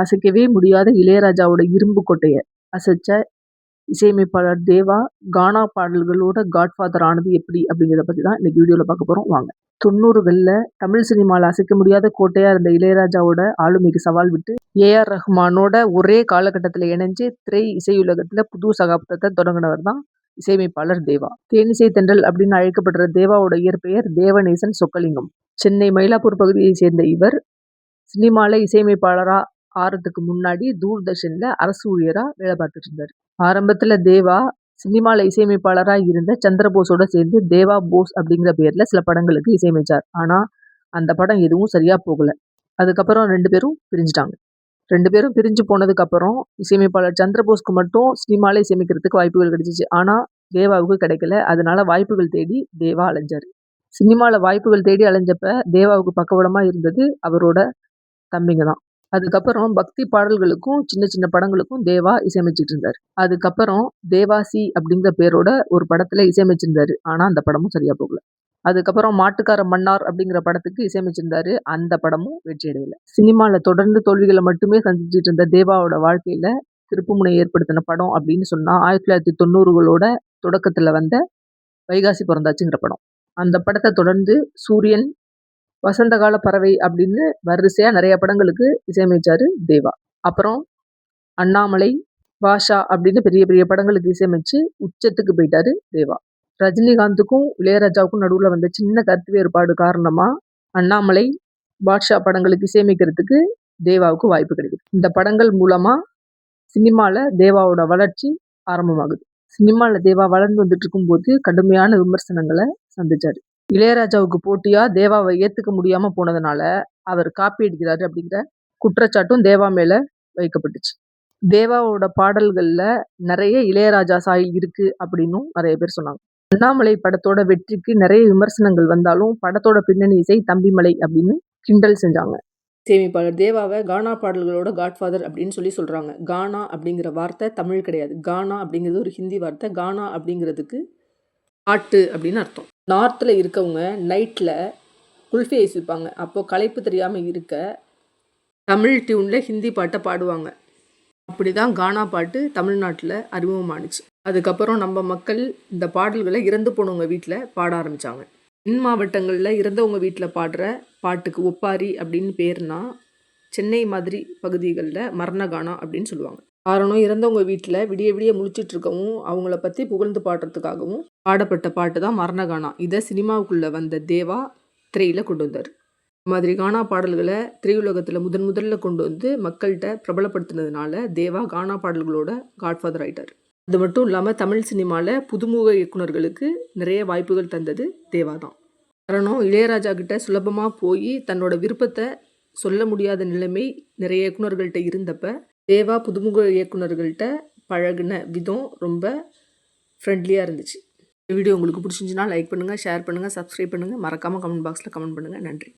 அசைக்கவே முடியாத இளையராஜாவோட இரும்பு கொட்டைய அசைச்ச இசையமைப்பாளர் தேவா கானா பாடல்களோட காட்ஃபாதர் ஆனது எப்படி அப்படிங்கிறத பற்றி தான் இன்னைக்கு வீடியோவில் பார்க்க போகிறோம் வாங்க. 90களில் தமிழ் சினிமாவில் அசைக்க முடியாத கோட்டையாக இருந்த இளையராஜாவோட ஆளுமைக்கு சவால் விட்டு ஏஆர் ரஹ்மானோட ஒரே காலகட்டத்தில் இணைஞ்சு திரை இசையுலகத்தில் புது சகாப்தத்தை தொடங்கினவர் தான் இசையமைப்பாளர் தேவா. தேனிசை தென்றல் அப்படின்னு அழைக்கப்படுற தேவாவோட இயற்பெயர் தேவநேசன் சொக்கலிங்கம். சென்னை மயிலாப்பூர் பகுதியை சேர்ந்த இவர் சினிமாவில் இசையமைப்பாளராக ஆறதுக்கு முன்னாடி தூர்தர்ஷன்ல அரசு ஊழியரா வேலை பார்த்துட்டு இருந்தார். ஆரம்பத்துல தேவா சினிமாவில் இசையமைப்பாளராக இருந்த சந்திரபோஸோட சேர்ந்து தேவா போஸ் அப்படிங்கிற பேர்ல சில படங்களுக்கு இசையமைச்சார். ஆனா அந்த படம் எதுவும் சரியா போகல. அதுக்கப்புறம் 2 பேரும் பிரிஞ்சுட்டாங்க. 2 பேரும் பிரிஞ்சு போனதுக்கு அப்புறம் இசையமைப்பாளர் சந்திரபோஸ்க்கு மட்டும் சினிமாவில் இசையமைக்கிறதுக்கு வாய்ப்புகள் கிடைச்சிச்சு. ஆனா தேவாவுக்கு கிடைக்கல. அதனால வாய்ப்புகள் தேடி தேவா அலைஞ்சாரு. சினிமாவில் வாய்ப்புகள் தேடி அலைஞ்சப்ப தேவாவுக்கு பக்கபலமா இருந்தது அவரோட தம்பிங்க தான். அதுக்கப்புறம் பக்தி பாடல்களுக்கும் சின்ன சின்ன படங்களுக்கும் தேவா இசையமைச்சிட்டு இருந்தார். அதுக்கப்புறம் தேவாசி அப்படிங்கிற பேரோட ஒரு படத்துல இசையமைச்சிருந்தாரு. ஆனா அந்த படமும் சரியா போகல. அதுக்கப்புறம் மாட்டுக்கார மன்னார் அப்படிங்கிற படத்துக்கு இசையமைச்சிருந்தாரு. அந்த படமும் வெற்றி அடையல. சினிமாவில் தொடர்ந்து தோல்விகளை மட்டுமே சந்திச்சுட்டு இருந்த தேவாவோட வாழ்க்கையில திருப்புமுனை ஏற்படுத்தின படம் அப்படின்னு சொன்னா 1990களோட தொடக்கத்துல வந்த வைகாசி பிறந்தாச்சுங்கிற படம். அந்த படத்தை தொடர்ந்து சூரியன், வசந்த கால பறவை அப்படின்னு வரிசையா நிறைய படங்களுக்கு இசையமைச்சாரு தேவா. அப்புறம் அண்ணாமலை, பாஷா அப்படின்னு பெரிய பெரிய படங்களுக்கு இசையமைச்சு உச்சத்துக்கு போயிட்டாரு தேவா. ரஜினிகாந்துக்கும் இளையராஜாவுக்கும் நடுவில் வந்த சின்ன கருத்து வேறுபாடு காரணமா அண்ணாமலை, பாட்ஷா படங்களுக்கு இசையமைக்கிறதுக்கு தேவாவுக்கு வாய்ப்பு கிடைக்குது. இந்த படங்கள் மூலமா சினிமாவில் தேவாவோட வளர்ச்சி ஆரம்பமாகுது. சினிமாவில் தேவா வளர்ந்து வந்துட்டு இருக்கும்போது கடுமையான விமர்சனங்களை சந்திச்சாரு. இளையராஜாவுக்கு போட்டியா தேவாவை ஏத்துக்க முடியாம போனதுனால அவர் காப்பி அடிக்கிறாரு அப்படிங்கிற குற்றச்சாட்டும் தேவா மேல வைக்கப்பட்டுச்சு. தேவாவோட பாடல்கள்ல நிறைய இளையராஜா சாயல் இருக்கு அப்படின்னும் நிறைய பேர் சொன்னாங்க. அண்ணாமலை படத்தோட வெற்றிக்கு நிறைய விமர்சனங்கள் வந்தாலும் படத்தோட பின்னணி இசை தம்பிமலை அப்படின்னு கிண்டல் செஞ்சாங்க. இசையமைப்பாளர் தேவாவை கானா பாடல்களோட காட்ஃபாதர் அப்படின்னு சொல்றாங்க. கானா அப்படிங்கிற வார்த்தை தமிழ் கிடையாது. கானா அப்படிங்கிறது ஒரு ஹிந்தி வார்த்தை. கானா அப்படிங்கிறதுக்கு பாட்டு அப்படின்னு அர்த்தம். நார்த்தில் இருக்கவங்க நைட்டில் குல்ஃபி ஐஸ் விற்பாங்க. அப்போது களைப்பு தெரியாமல் இருக்க தமிழ் டியூனில் ஹிந்தி பாட்டை பாடுவாங்க. அப்படி தான் கானா பாட்டு தமிழ்நாட்டில் அறிமுகமானுச்சு. அதுக்கப்புறம் நம்ம மக்கள் இந்த பாடல்களை இறந்து போனவங்க வீட்டில் பாட ஆரம்பித்தாங்க. தென் மாவட்டங்களில் இறந்தவங்க வீட்டில் பாடுற பாட்டுக்கு ஒப்பாரி அப்படின்னு பேர்னா சென்னை மாதிரி பகுதிகளில் மரண கானா அப்படின்னு சொல்லுவாங்க. காரணம் இறந்தவங்க வீட்டில் விடிய விடிய முழிச்சிட்டு இருக்கவும் அவங்கள பற்றி புகழ்ந்து பாடுறதுக்காகவும் பாடப்பட்ட பாட்டு தான் மரணகானா. இதை சினிமாவுக்குள்ளே வந்த தேவா திரையில் கொண்டு வந்தார். இந்த மாதிரி கானா பாடல்களை திரையுலகத்தில் முதல்ல கொண்டு வந்து மக்கள்கிட்ட பிரபலப்படுத்தினதுனால தேவா கானா பாடல்களோட காட்ஃபாதர் ஆயிட்டார். அது மட்டும் இல்லாமல் தமிழ் சினிமாவில் புதுமுக இயக்குநர்களுக்கு நிறைய வாய்ப்புகள் தந்தது தேவா தான். காரணம் இளையராஜா கிட்ட சுலபமாக போய் தன்னோட விருப்பத்தை சொல்ல முடியாத நிலைமை நிறைய இயக்குநர்கள்ட்ட இருந்தப்ப தேவா புதுமுக இயக்குநர்கள்ட்ட பழகின விதம் ரொம்ப ஃப்ரெண்ட்லியாக இருந்துச்சு. இந்த வீடியோ உங்களுக்கு பிடிச்சிருந்துச்சுன்னா லைக் பண்ணுங்கள், ஷேர் பண்ணுங்கள், சப்ஸ்கிரைப் பண்ணுங்கள். மறக்காமல் கமெண்ட் பாக்ஸில் கமெண்ட் பண்ணுங்கள். நன்றி.